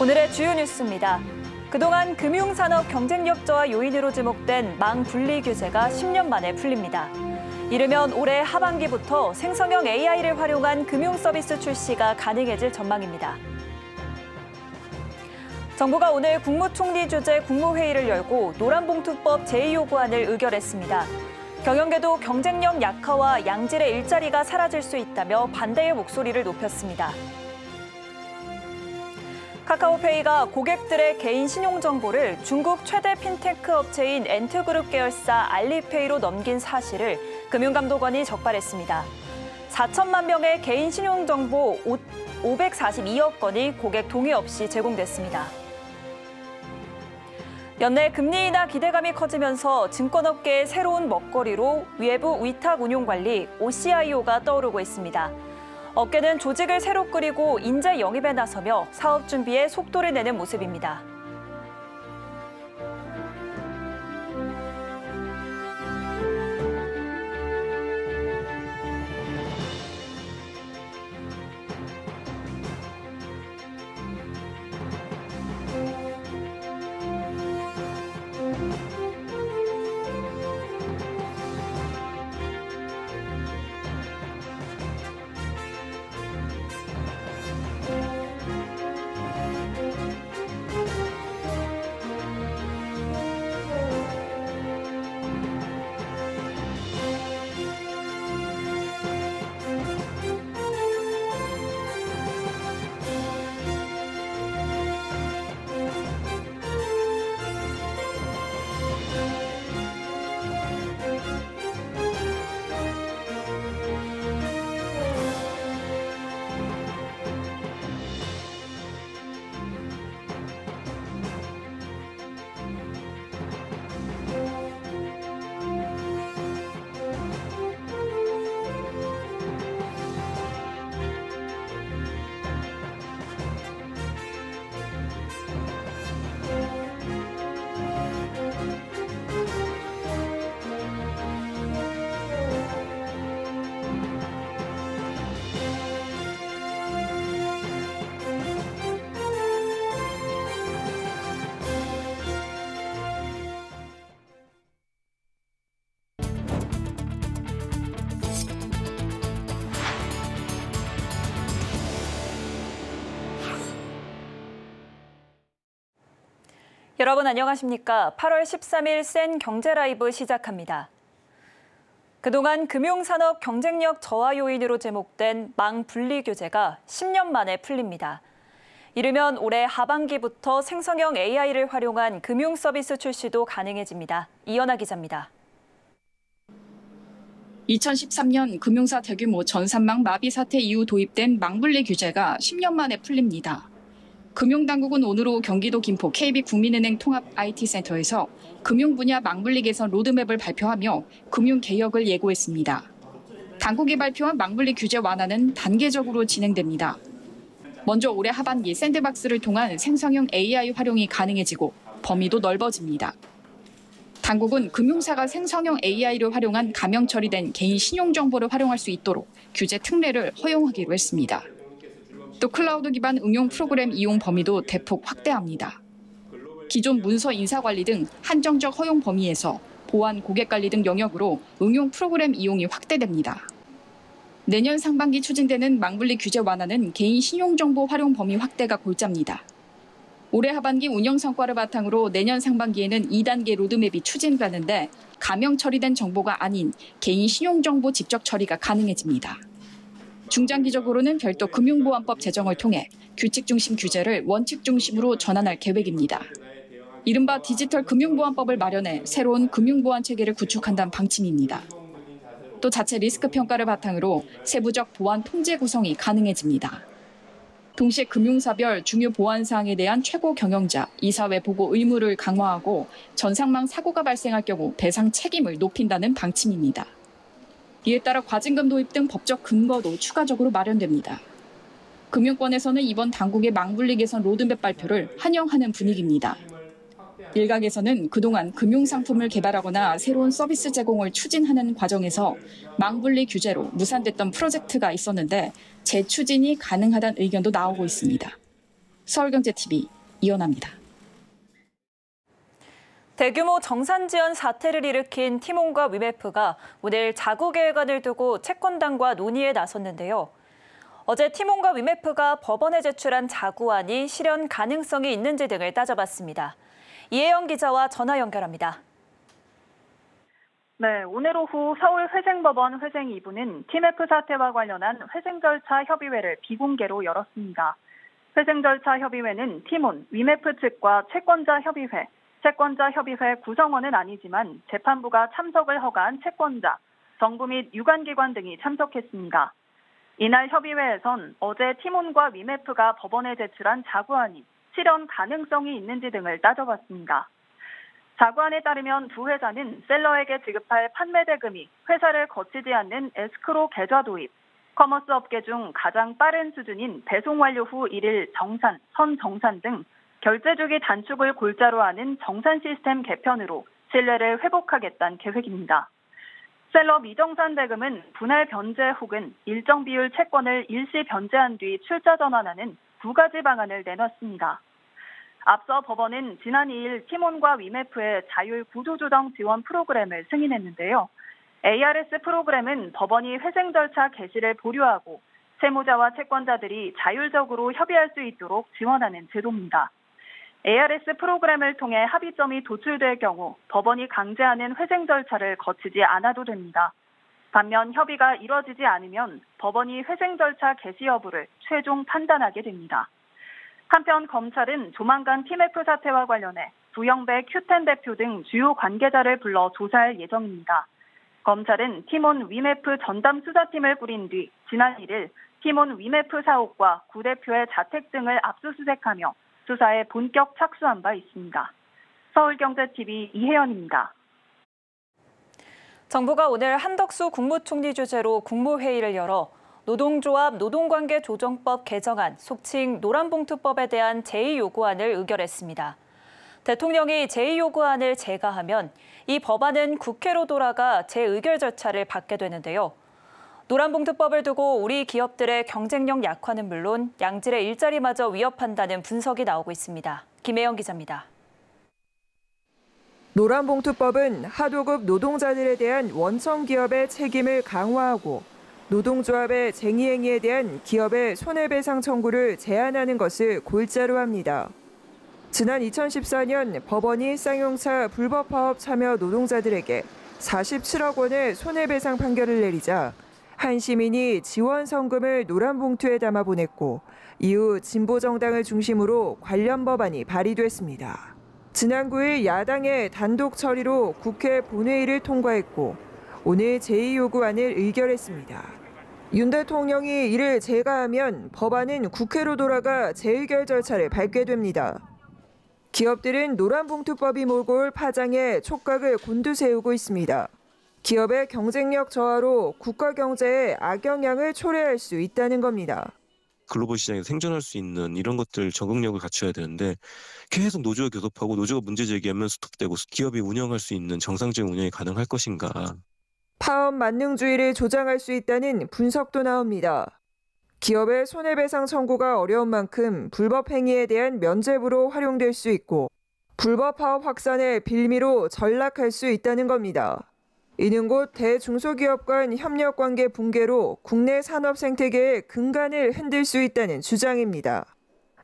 오늘의 주요 뉴스입니다. 그동안 금융산업 경쟁력 저하 요인으로 지목된 망분리 규제가 10년 만에 풀립니다. 이르면 올해 하반기부터 생성형 AI를 활용한 금융서비스 출시가 가능해질 전망입니다. 정부가 오늘 국무총리 주재 국무회의를 열고 노란봉투법 제2요구안을 의결했습니다. 경영계도 경쟁력 약화와 양질의 일자리가 사라질 수 있다며 반대의 목소리를 높였습니다. 카카오페이가 고객들의 개인 신용정보를 중국 최대 핀테크 업체인 엔트그룹 계열사 알리페이로 넘긴 사실을 금융감독원이 적발했습니다. 4천만 명의 개인 신용정보 542억 건이 고객 동의 없이 제공됐습니다. 연내 금리 인하 기대감이 커지면서 증권업계의 새로운 먹거리로 외부 위탁 운용 관리 OCIO가 떠오르고 있습니다. 업계는 조직을 새로 꾸리고 인재 영입에 나서며 사업 준비에 속도를 내는 모습입니다. 여러분 안녕하십니까? 8월 13일 센 경제라이브 시작합니다. 그동안 금융산업 경쟁력 저하 요인으로 제목된 망분리 규제가 10년 만에 풀립니다. 이르면 올해 하반기부터 생성형 AI를 활용한 금융서비스 출시도 가능해집니다. 이연아 기자입니다. 2013년 금융사 대규모 전산망 마비 사태 이후 도입된 망분리 규제가 10년 만에 풀립니다. 금융당국은 오늘 오후 경기도 김포 KB국민은행 통합 IT센터에서 금융 분야 망분리 개선 로드맵을 발표하며 금융개혁을 예고했습니다. 당국이 발표한 망분리 규제 완화는 단계적으로 진행됩니다. 먼저 올해 하반기 샌드박스를 통한 생성형 AI 활용이 가능해지고 범위도 넓어집니다. 당국은 금융사가 생성형 AI를 활용한 가명 처리된 개인 신용정보를 활용할 수 있도록 규제 특례를 허용하기로 했습니다. 또 클라우드 기반 응용 프로그램 이용 범위도 대폭 확대합니다. 기존 문서 인사관리 등 한정적 허용 범위에서 보안 고객관리 등 영역으로 응용 프로그램 이용이 확대됩니다. 내년 상반기 추진되는 망분리 규제 완화는 개인 신용정보 활용 범위 확대가 골자입니다. 올해 하반기 운영 성과를 바탕으로 내년 상반기에는 2단계 로드맵이 추진되는데 가명 처리된 정보가 아닌 개인 신용정보 직접 처리가 가능해집니다. 중장기적으로는 별도 금융보안법 제정을 통해 규칙 중심 규제를 원칙 중심으로 전환할 계획입니다. 이른바 디지털 금융보안법을 마련해 새로운 금융보안 체계를 구축한다는 방침입니다. 또 자체 리스크 평가를 바탕으로 세부적 보안 통제 구성이 가능해집니다. 동시에 금융사별 중요 보안 사항에 대한 최고 경영자, 이사회 보고 의무를 강화하고 전산망 사고가 발생할 경우 배상 책임을 높인다는 방침입니다. 이에 따라 과징금 도입 등 법적 근거도 추가적으로 마련됩니다. 금융권에서는 이번 당국의 망분리 개선 로드맵 발표를 환영하는 분위기입니다. 일각에서는 그동안 금융상품을 개발하거나 새로운 서비스 제공을 추진하는 과정에서 망분리 규제로 무산됐던 프로젝트가 있었는데 재추진이 가능하다는 의견도 나오고 있습니다. 서울경제TV 이어납니다. 대규모 정산 지연 사태를 일으킨 티몬과 위메프가 오늘 자구계획안을 두고 채권단과 논의에 나섰는데요. 어제 티몬과 위메프가 법원에 제출한 자구안이 실현 가능성이 있는지 등을 따져봤습니다. 이혜영 기자와 전화 연결합니다. 네, 오늘 오후 서울회생법원 회생 2부는 티메프 사태와 관련한 회생 절차 협의회를 비공개로 열었습니다. 회생 절차 협의회는 티몬, 위메프 측과 채권자 협의회 구성원은 아니지만 재판부가 참석을 허가한 채권자, 정부 및 유관기관 등이 참석했습니다. 이날 협의회에선 어제 티몬과 위메프가 법원에 제출한 자구안이 실현 가능성이 있는지 등을 따져봤습니다. 자구안에 따르면 두 회사는 셀러에게 지급할 판매 대금이 회사를 거치지 않는 에스크로 계좌 도입, 커머스 업계 중 가장 빠른 수준인 배송 완료 후 1일 정산, 선정산 등 결제 주기 단축을 골자로 하는 정산 시스템 개편으로 신뢰를 회복하겠다는 계획입니다. 셀러 미정산 대금은 분할 변제 혹은 일정 비율 채권을 일시 변제한 뒤 출자 전환하는 두 가지 방안을 내놨습니다. 앞서 법원은 지난 2일 티몬과 위메프의 자율 구조조정 지원 프로그램을 승인했는데요. ARS 프로그램은 법원이 회생 절차 개시를 보류하고 채무자와 채권자들이 자율적으로 협의할 수 있도록 지원하는 제도입니다. ARS 프로그램을 통해 합의점이 도출될 경우 법원이 강제하는 회생 절차를 거치지 않아도 됩니다. 반면 협의가 이뤄지지 않으면 법원이 회생 절차 개시 여부를 최종 판단하게 됩니다. 한편 검찰은 조만간 티메프 사태와 관련해 부영배 큐텐 대표 등 주요 관계자를 불러 조사할 예정입니다. 검찰은 티몬 위메프 전담 수사팀을 꾸린 뒤 지난 1일 티몬 위메프 사옥과 구 대표의 자택 등을 압수수색하며 수사에 본격 착수한 바 있습니다. 서울경제TV 이혜연입니다. 정부가 오늘 한덕수 국무총리 주재로 국무회의를 열어 노동조합 노동관계조정법 개정안, 속칭 노란봉투법에 대한 제2요구안을 의결했습니다. 대통령이 제2요구안을 제가하면 이 법안은 국회로 돌아가 재의결 절차를 받게 되는데요. 노란봉투법을 두고 우리 기업들의 경쟁력 약화는 물론 양질의 일자리마저 위협한다는 분석이 나오고 있습니다. 김혜영 기자입니다. 노란봉투법은 하도급 노동자들에 대한 원청 기업의 책임을 강화하고 노동조합의 쟁의행위에 대한 기업의 손해배상 청구를 제한하는 것을 골자로 합니다. 지난 2014년 법원이 쌍용차 불법 파업 참여 노동자들에게 47억 원의 손해배상 판결을 내리자 한 시민이 지원 성금을 노란 봉투에 담아 보냈고 이후 진보정당을 중심으로 관련 법안이 발의됐습니다. 지난 9일 야당의 단독 처리로 국회 본회의를 통과했고 오늘 제2요구안을 의결했습니다. 윤 대통령이 이를 제가하면 법안은 국회로 돌아가 재의결 절차를 밟게 됩니다. 기업들은 노란봉투법이 몰고 올 파장에 촉각을 곤두세우고 있습니다. 기업의 경쟁력 저하로 국가 경제에 악영향을 초래할 수 있다는 겁니다. 글로벌 시장에서 생존할 수 있는 이런 것들 적응력을 갖춰야 되는데 계속 노조와 교섭하고 노조가 문제 제기하면 스톱되고 기업이 운영할 수 있는 정상적인 운영이 가능할 것인가. 파업 만능주의를 조장할 수 있다는 분석도 나옵니다. 기업의 손해배상 청구가 어려운 만큼 불법 행위에 대한 면죄부로 활용될 수 있고 불법 파업 확산의 빌미로 전락할 수 있다는 겁니다. 이는 곧 대중소기업 간 협력관계 붕괴로 국내 산업 생태계의 근간을 흔들 수 있다는 주장입니다.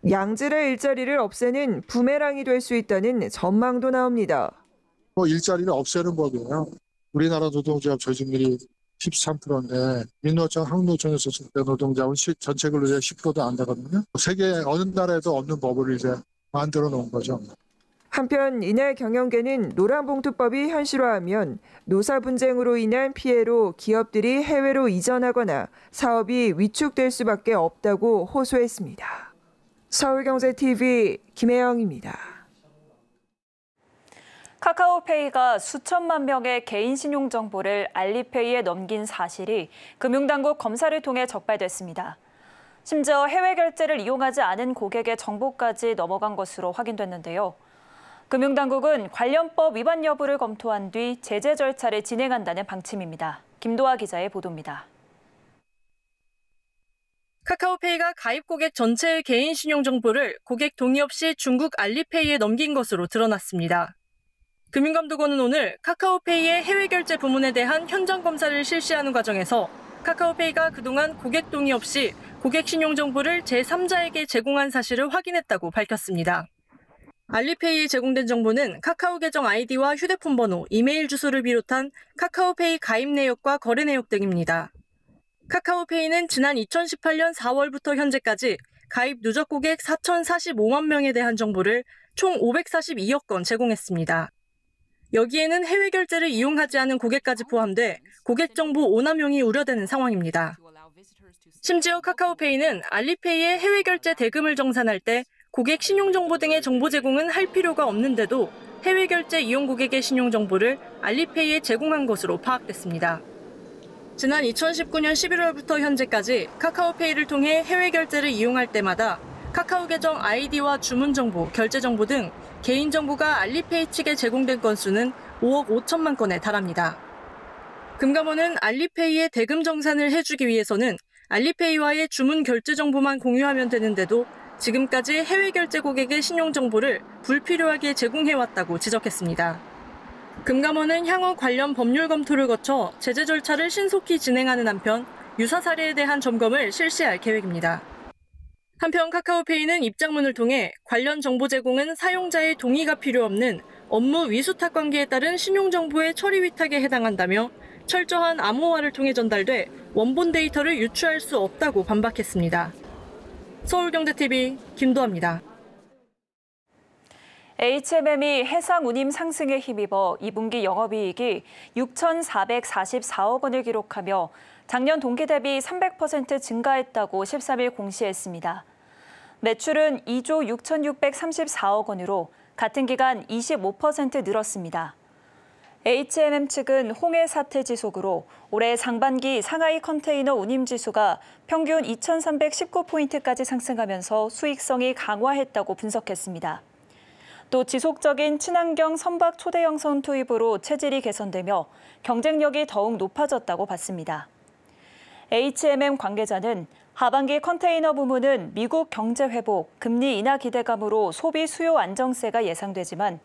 양질의 일자리를 없애는 부메랑이 될 수 있다는 전망도 나옵니다. 일자리를 없애는 법이에요. 우리나라 노동조합 조직률이 13%인데 민노총, 항노총에서 때 노동자원 전체 근로자의 10%도 안 되거든요. 세계 어느 나라에도 없는 법을 이제 만들어 놓은 거죠. 한편 이날 경영계는 노란봉투법이 현실화하면 노사 분쟁으로 인한 피해로 기업들이 해외로 이전하거나 사업이 위축될 수밖에 없다고 호소했습니다. 서울경제TV 김혜영입니다. 카카오페이가 수천만 명의 개인 신용 정보를 알리페이에 넘긴 사실이 금융당국 검사를 통해 적발됐습니다. 심지어 해외 결제를 이용하지 않은 고객의 정보까지 넘어간 것으로 확인됐는데요. 금융당국은 관련법 위반 여부를 검토한 뒤 제재 절차를 진행한다는 방침입니다. 김도하 기자의 보도입니다. 카카오페이가 가입 고객 전체의 개인 신용 정보를 고객 동의 없이 중국 알리페이에 넘긴 것으로 드러났습니다. 금융감독원은 오늘 카카오페이의 해외 결제 부문에 대한 현장 검사를 실시하는 과정에서 카카오페이가 그동안 고객 동의 없이 고객 신용 정보를 제3자에게 제공한 사실을 확인했다고 밝혔습니다. 알리페이에 제공된 정보는 카카오 계정 아이디와 휴대폰 번호, 이메일 주소를 비롯한 카카오페이 가입 내역과 거래 내역 등입니다. 카카오페이는 지난 2018년 4월부터 현재까지 가입 누적 고객 4,045만 명에 대한 정보를 총 542억 건 제공했습니다. 여기에는 해외 결제를 이용하지 않은 고객까지 포함돼 고객 정보 오남용이 우려되는 상황입니다. 심지어 카카오페이는 알리페이의 해외 결제 대금을 정산할 때 고객 신용정보 등의 정보 제공은 할 필요가 없는데도 해외 결제 이용 고객의 신용정보를 알리페이에 제공한 것으로 파악됐습니다. 지난 2019년 11월부터 현재까지 카카오페이를 통해 해외 결제를 이용할 때마다 카카오 계정 아이디와 주문 정보, 결제 정보 등 개인 정보가 알리페이 측에 제공된 건수는 5억 5천만 건에 달합니다. 금감원은 알리페이에 대금 정산을 해주기 위해서는 알리페이와의 주문 결제 정보만 공유하면 되는데도 지금까지 해외 결제 고객의 신용 정보를 불필요하게 제공해왔다고 지적했습니다. 금감원은 향후 관련 법률 검토를 거쳐 제재 절차를 신속히 진행하는 한편 유사 사례에 대한 점검을 실시할 계획입니다. 한편 카카오페이는 입장문을 통해 관련 정보 제공은 사용자의 동의가 필요 없는 업무 위수탁 관계에 따른 신용정보의 처리 위탁에 해당한다며 철저한 암호화를 통해 전달돼 원본 데이터를 유추할 수 없다고 반박했습니다. 서울경제TV 김도아입니다. HMM이 해상 운임 상승에 힘입어 2분기 영업이익이 6,444억 원을 기록하며 작년 동기 대비 300% 증가했다고 13일 공시했습니다. 매출은 2조 6,634억 원으로 같은 기간 25% 늘었습니다. HMM 측은 홍해 사태 지속으로 올해 상반기 상하이 컨테이너 운임 지수가 평균 2,319포인트까지 상승하면서 수익성이 강화했다고 분석했습니다. 또 지속적인 친환경 선박 초대형선 투입으로 체질이 개선되며 경쟁력이 더욱 높아졌다고 봤습니다. HMM 관계자는 하반기 컨테이너 부문은 미국 경제 회복, 금리 인하 기대감으로 소비 수요 안정세가 예상되지만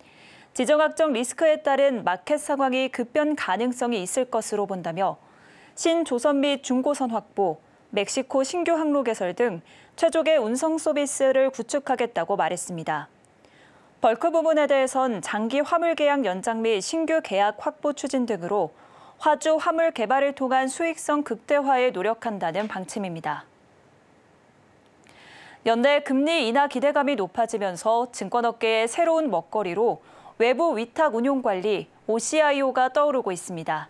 지정학적 리스크에 따른 마켓 상황이 급변 가능성이 있을 것으로 본다며 신조선 및 중고선 확보, 멕시코 신규 항로 개설 등 최적의 운송 서비스를 구축하겠다고 말했습니다. 벌크 부문에 대해선 장기 화물 계약 연장 및 신규 계약 확보 추진 등으로 화주 화물 개발을 통한 수익성 극대화에 노력한다는 방침입니다. 연내 금리 인하 기대감이 높아지면서 증권업계의 새로운 먹거리로 외부 위탁 운용 관리, OCIO가 떠오르고 있습니다.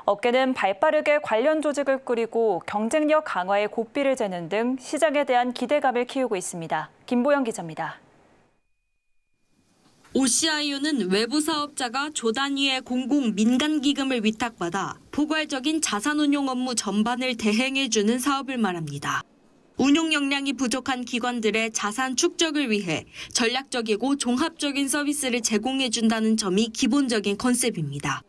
업계는 발빠르게 관련 조직을 꾸리고 경쟁력 강화에 고삐를 재는 등 시장에 대한 기대감을 키우고 있습니다. 김보영 기자입니다. OCIO는 외부 사업자가 조 단위의 공공 민간 기금을 위탁받아 포괄적인 자산운용 업무 전반을 대행해주는 사업을 말합니다. 운용 역량이 부족한 기관들의 자산 축적을 위해 전략적이고 종합적인 서비스를 제공해준다는 점이 기본적인 컨셉입니다.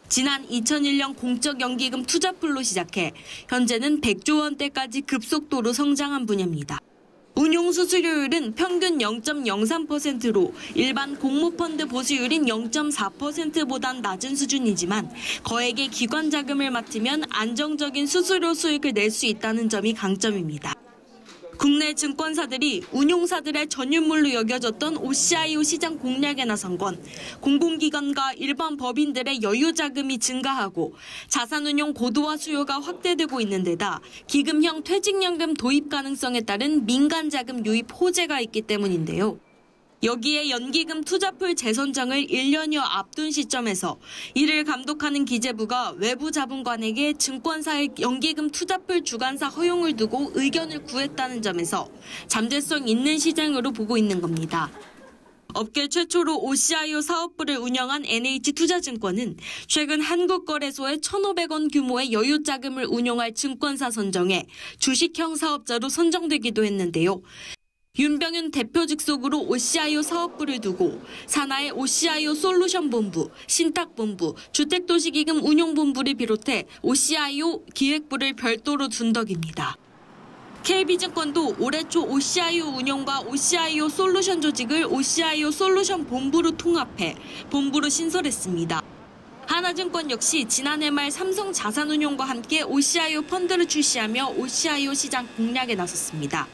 지난 2001년 공적 연기금 투자풀로 시작해 현재는 100조 원대까지 급속도로 성장한 분야입니다. 운용 수수료율은 평균 0.03%로 일반 공모펀드 보수율인 0.4%보단 낮은 수준이지만 거액의 기관 자금을 맡으면 안정적인 수수료 수익을 낼 수 있다는 점이 강점입니다. 국내 증권사들이 운용사들의 전유물로 여겨졌던 OCIO 시장 공략에 나선 건 공공기관과 일반 법인들의 여유 자금이 증가하고 자산운용 고도화 수요가 확대되고 있는 데다 기금형 퇴직연금 도입 가능성에 따른 민간 자금 유입 호재가 있기 때문인데요. 여기에 연기금 투자풀 재선정을 1년여 앞둔 시점에서 이를 감독하는 기재부가 외부 자본관에게 증권사의 연기금 투자풀 주관사 허용을 두고 의견을 구했다는 점에서 잠재성 있는 시장으로 보고 있는 겁니다. 업계 최초로 OCIO 사업부를 운영한 NH투자증권은 최근 한국거래소에 1,500원 규모의 여유자금을 운용할 증권사 선정에 주식형 사업자로 선정되기도 했는데요. 윤병윤 대표 직속으로 OCIO 사업부를 두고 산하의 OCIO 솔루션 본부, 신탁본부, 주택도시기금 운용본부를 비롯해 OCIO 기획부를 별도로 둔 덕입니다. KB증권도 올해 초 OCIO 운영과 OCIO 솔루션 조직을 OCIO 솔루션 본부로 통합해 본부로 신설했습니다. 하나증권 역시 지난해 말 삼성 자산운용과 함께 OCIO 펀드를 출시하며 OCIO 시장 공략에 나섰습니다.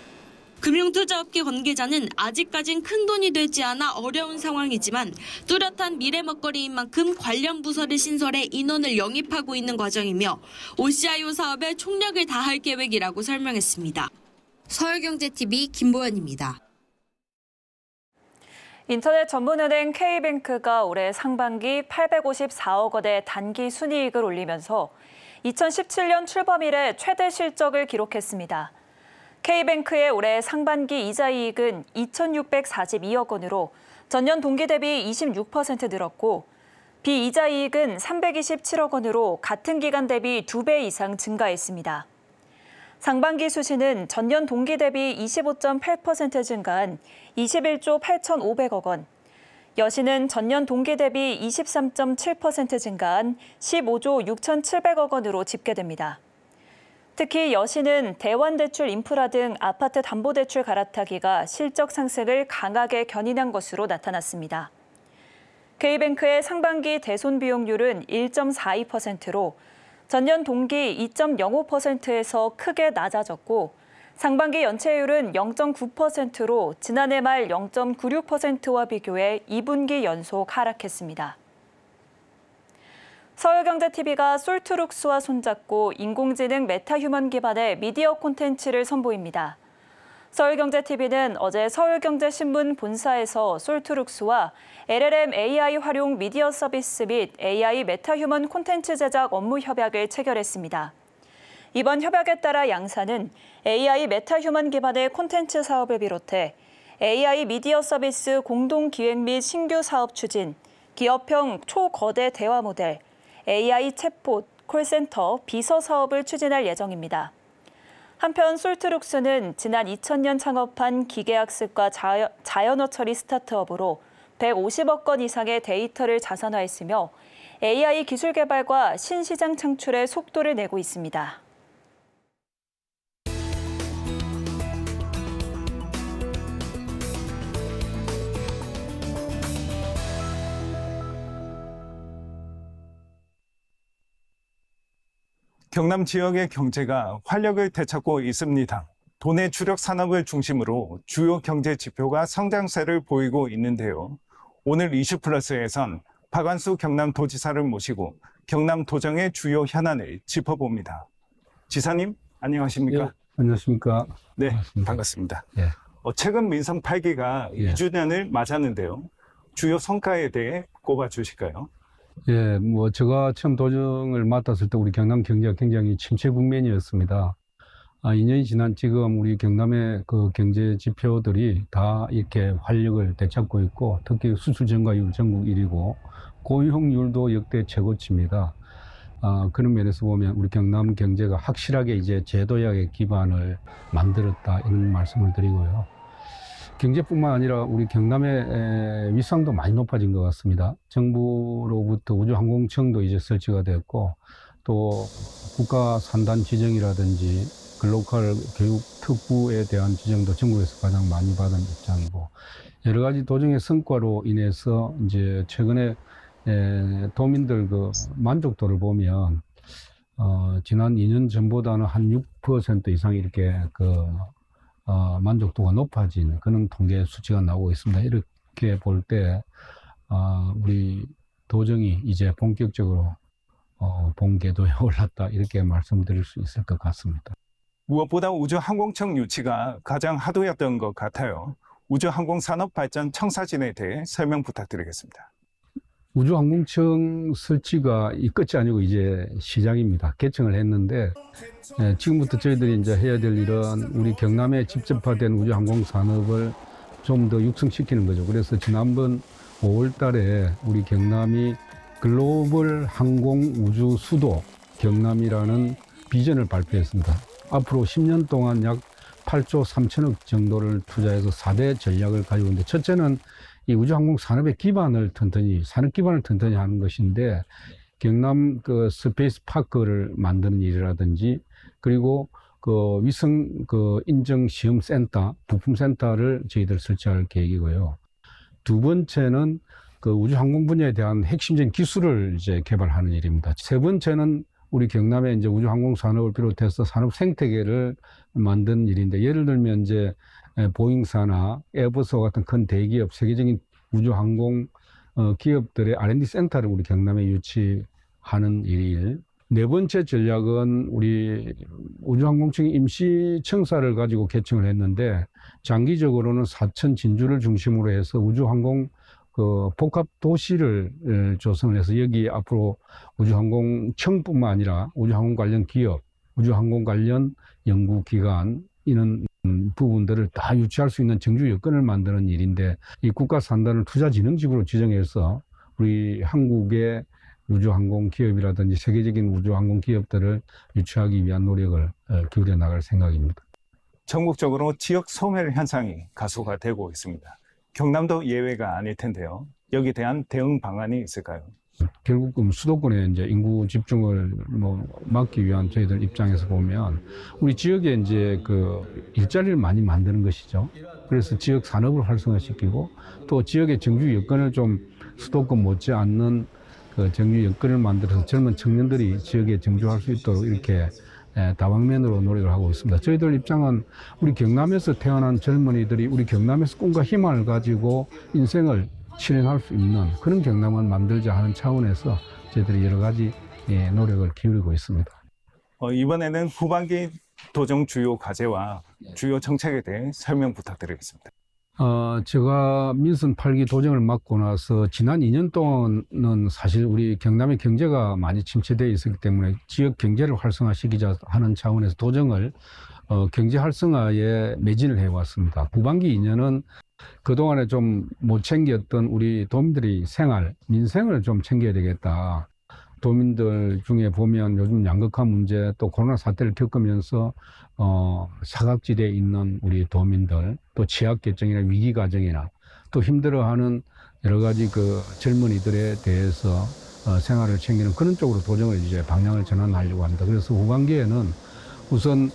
금융투자업계 관계자는 아직까진 큰 돈이 되지 않아 어려운 상황이지만 뚜렷한 미래 먹거리인 만큼 관련 부서를 신설해 인원을 영입하고 있는 과정이며 OCIO 사업에 총력을 다할 계획이라고 설명했습니다. 서울경제TV 김보연입니다. 인터넷 전문은행 K뱅크가 올해 상반기 854억 원의 단기 순이익을 올리면서 2017년 출범 이래 최대 실적을 기록했습니다. K뱅크의 올해 상반기 이자이익은 2,642억 원으로 전년 동기 대비 26% 늘었고 비이자이익은 327억 원으로 같은 기간 대비 2배 이상 증가했습니다. 상반기 수신은 전년 동기 대비 25.8% 증가한 21조 8,500억 원, 여신은 전년 동기 대비 23.7% 증가한 15조 6,700억 원으로 집계됩니다. 특히 여신은 대환대출 인프라 등 아파트 담보대출 갈아타기가 실적 상승을 강하게 견인한 것으로 나타났습니다. K뱅크의 상반기 대손 비용률은 1.42%로 전년 동기 2.05%에서 크게 낮아졌고 상반기 연체율은 0.9%로 지난해 말 0.96%와 비교해 2분기 연속 하락했습니다. 서울경제TV가 솔트룩스와 손잡고 인공지능 메타휴먼 기반의 미디어 콘텐츠를 선보입니다. 서울경제TV는 어제 서울경제신문 본사에서 솔트룩스와 LLM AI 활용 미디어 서비스 및 AI 메타휴먼 콘텐츠 제작 업무 협약을 체결했습니다. 이번 협약에 따라 양사는 AI 메타휴먼 기반의 콘텐츠 사업을 비롯해 AI 미디어 서비스 공동 기획 및 신규 사업 추진, 기업형 초거대 대화 모델, AI 챗봇, 콜센터, 비서 사업을 추진할 예정입니다. 한편 솔트룩스는 지난 2000년 창업한 기계학습과 자연어 처리 스타트업으로 150억 건 이상의 데이터를 자산화했으며 AI 기술 개발과 신시장 창출에 속도를 내고 있습니다. 경남 지역의 경제가 활력을 되찾고 있습니다. 도내 주력 산업을 중심으로 주요 경제 지표가 성장세를 보이고 있는데요. 오늘 이슈플러스에선 박완수 경남도지사를 모시고 경남도정의 주요 현안을 짚어봅니다. 지사님, 안녕하십니까? 예, 안녕하십니까? 네, 반갑습니다. 예. 최근 민선 8기가 예. 2주년을 맞았는데요. 주요 성과에 대해 꼽아주실까요? 예, 제가 처음 도정을 맡았을 때 우리 경남 경제가 굉장히 침체 국면이었습니다. 2년이 지난 지금 우리 경남의 그 경제 지표들이 다 이렇게 활력을 되찾고 있고, 특히 수출 증가율 전국 1위고, 고용률도 역대 최고치입니다. 그런 면에서 보면 우리 경남 경제가 확실하게 이제 제도약의 기반을 만들었다, 이런 말씀을 드리고요. 경제뿐만 아니라 우리 경남의 위상도 많이 높아진 것 같습니다. 정부로부터 우주항공청도 이제 설치가 됐고, 또 국가 산단 지정이라든지 글로컬 교육 특구에 대한 지정도 전국에서 가장 많이 받은 입장이고, 여러 가지 도정의 성과로 인해서 이제 최근에 도민들 그 만족도를 보면 지난 2년 전보다는 한 6% 이상 이렇게 만족도가 높아진 그런 통계 수치가 나오고 있습니다. 이렇게 볼 때 우리 도정이 이제 본격적으로 본궤도에 올랐다, 이렇게 말씀드릴 수 있을 것 같습니다. 무엇보다 우주항공청 유치가 가장 하도였던 것 같아요. 우주항공산업발전 청사진에 대해 설명 부탁드리겠습니다. 우주항공청 설치가 이 끝이 아니고 이제 시작입니다. 개청을 했는데 지금부터 저희들이 이제 해야 될 일은 우리 경남에 집접화된 우주항공 산업을 좀 더 육성시키는 거죠. 그래서 지난번 5월 달에 우리 경남이 글로벌 항공 우주 수도 경남이라는 비전을 발표했습니다. 앞으로 10년 동안 약 8조 3천억 정도를 투자해서 4대 전략을 가지고 있는데, 첫째는 이 우주항공 산업의 기반을 산업 기반을 튼튼히 하는 것인데, 경남 그 스페이스 파크를 만드는 일이라든지, 그리고 그 위성 그 인증 시험 센터, 부품 센터를 저희들 설치할 계획이고요. 두 번째는 그 우주항공 분야에 대한 핵심적인 기술을 이제 개발하는 일입니다. 세 번째는 우리 경남의 이제 우주항공 산업을 비롯해서 산업 생태계를 만든 일인데, 예를 들면 이제 보잉사나 에어버스와 같은 큰 대기업, 세계적인 우주항공 기업들의 R&D 센터를 우리 경남에 유치하는 일. 네 번째 전략은 우리 우주항공청 임시청사를 가지고 개청을 했는데, 장기적으로는 사천 진주를 중심으로 해서 우주항공 그 복합 도시를 조성을 해서 여기 앞으로 우주항공청뿐만 아니라 우주항공 관련 기업, 우주항공 관련 연구기관 이런 부분들을 다 유치할 수 있는 정주 여건을 만드는 일인데, 이 국가산단을 투자진흥지구로 지정해서 우리 한국의 우주항공 기업이라든지 세계적인 우주항공 기업들을 유치하기 위한 노력을 기울여 나갈 생각입니다. 전국적으로 지역 소멸 현상이 가속화되고 있습니다. 경남도 예외가 아닐 텐데요. 여기에 대한 대응 방안이 있을까요? 결국 수도권의 이제 인구 집중을 막기 위한 저희들 입장에서 보면 우리 지역에 이제 그 일자리를 많이 만드는 것이죠. 그래서 지역 산업을 활성화시키고 또 지역의 정주 여건을 좀 수도권 못지않는 그 정주 여건을 만들어서 젊은 청년들이 지역에 정주할 수 있도록 이렇게 다방면으로 노력을 하고 있습니다. 저희들 입장은 우리 경남에서 태어난 젊은이들이 우리 경남에서 꿈과 희망을 가지고 인생을 실행할 수 있는 그런 경남을 만들자 하는 차원에서 저희들이 여러 가지 노력을 기울이고 있습니다. 이번에는 후반기 도정 주요 과제와 주요 정책에 대해 설명 부탁드리겠습니다. 제가 민선 8기 도정을 맡고 나서 지난 2년 동안은 사실 우리 경남의 경제가 많이 침체되어 있었기 때문에 지역 경제를 활성화시키자 하는 차원에서 도정을 경제 활성화에 매진을 해왔습니다. 후반기 2년은 그동안에 좀 못 챙겼던 우리 도민들의 생활, 민생을 좀 챙겨야 되겠다. 도민들 중에 보면 요즘 양극화 문제 또 코로나 사태를 겪으면서 사각지대에 있는 우리 도민들, 또 취약계층이나 위기가정이나 또 힘들어하는 여러 가지 그 젊은이들에 대해서 생활을 챙기는 그런 쪽으로 도정을 이제 방향을 전환하려고 합니다. 그래서 후반기에는 우선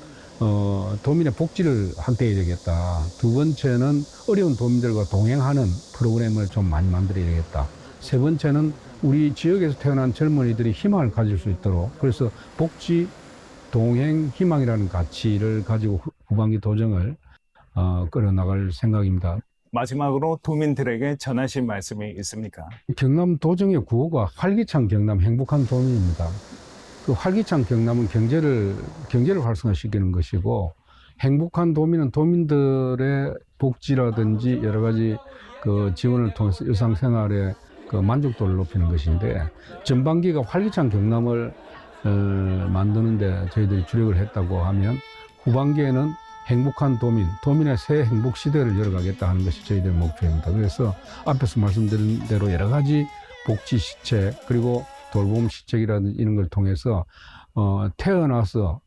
도민의 복지를 확대해야 되겠다. 두 번째는 어려운 도민들과 동행하는 프로그램을 좀 많이 만들어야 되겠다. 세 번째는 우리 지역에서 태어난 젊은이들이 희망을 가질 수 있도록, 그래서 복지, 동행, 희망이라는 가치를 가지고 후반기 도정을 끌어나갈 생각입니다. 마지막으로 도민들에게 전하실 말씀이 있습니까? 경남 도정의 구호가 활기찬 경남, 행복한 도민입니다. 그 활기찬 경남은 경제를 활성화시키는 것이고, 행복한 도민은 도민들의 복지라든지 여러 가지 그 지원을 통해서 일상생활에 그 만족도를 높이는 것인데, 전반기가 활기찬 경남을 만드는데 저희들이 주력을 했다고 하면 후반기에는 행복한 도민의 새 행복 시대를 열어가겠다 하는 것이 저희들의 목표입니다. 그래서 앞에서 말씀드린 대로 여러 가지 복지 시책 그리고 돌봄 시책이라든지 이런 걸 통해서 태어나서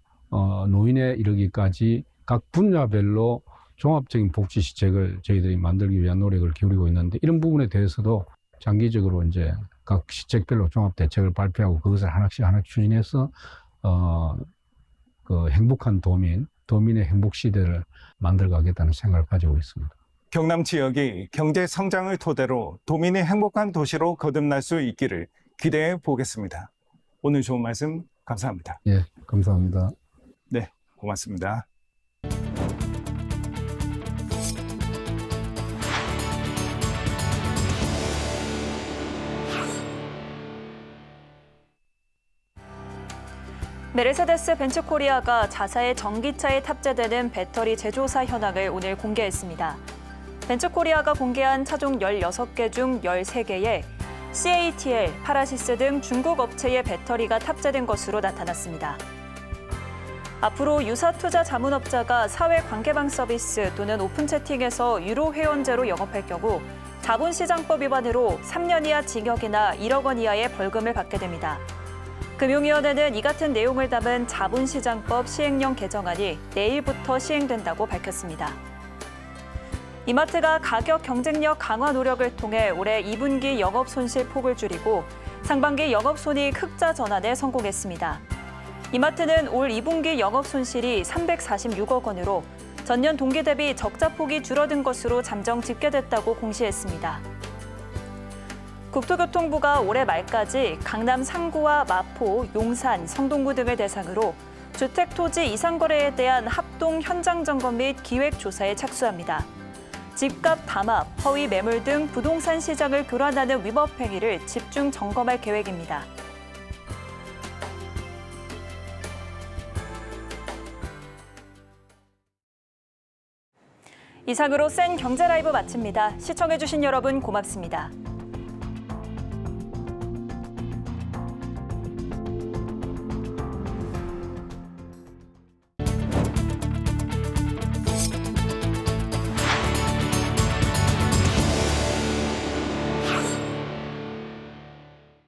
노인에 이르기까지 각 분야별로 종합적인 복지 시책을 저희들이 만들기 위한 노력을 기울이고 있는데, 이런 부분에 대해서도 장기적으로 이제 각 시책별로 종합 대책을 발표하고 그것을 하나씩 추진해서 그 행복한 도민의 행복 시대를 만들어가겠다는 생각을 가지고 있습니다. 경남 지역이 경제 성장을 토대로 도민이 행복한 도시로 거듭날 수 있기를 기대해 보겠습니다. 오늘 좋은 말씀 감사합니다. 예, 감사합니다. 네, 고맙습니다. 메르세데스 벤츠코리아가 자사의 전기차에 탑재되는 배터리 제조사 현황을 오늘 공개했습니다. 벤츠코리아가 공개한 차종 16개 중 13개에 CATL, 파라시스 등 중국 업체의 배터리가 탑재된 것으로 나타났습니다. 앞으로 유사투자 자문업자가 사회관계망 서비스 또는 오픈 채팅에서 유료 회원제로 영업할 경우 자본시장법 위반으로 3년 이하 징역이나 1억 원 이하의 벌금을 받게 됩니다. 금융위원회는 이 같은 내용을 담은 자본시장법 시행령 개정안이 내일부터 시행된다고 밝혔습니다. 이마트가 가격 경쟁력 강화 노력을 통해 올해 2분기 영업 손실 폭을 줄이고 상반기 영업 손익 흑자 전환에 성공했습니다. 이마트는 올 2분기 영업 손실이 346억 원으로 전년 동기 대비 적자폭이 줄어든 것으로 잠정 집계됐다고 공시했습니다. 국토교통부가 올해 말까지 강남 상구와 마포, 용산, 성동구 등을 대상으로 주택 토지 이상 거래에 대한 합동 현장 점검 및 기획 조사에 착수합니다. 집값 담합, 허위 매물 등 부동산 시장을 교란하는 위법 행위를 집중 점검할 계획입니다. 이상으로 센 경제 라이브 마칩니다. 시청해주신 여러분 고맙습니다.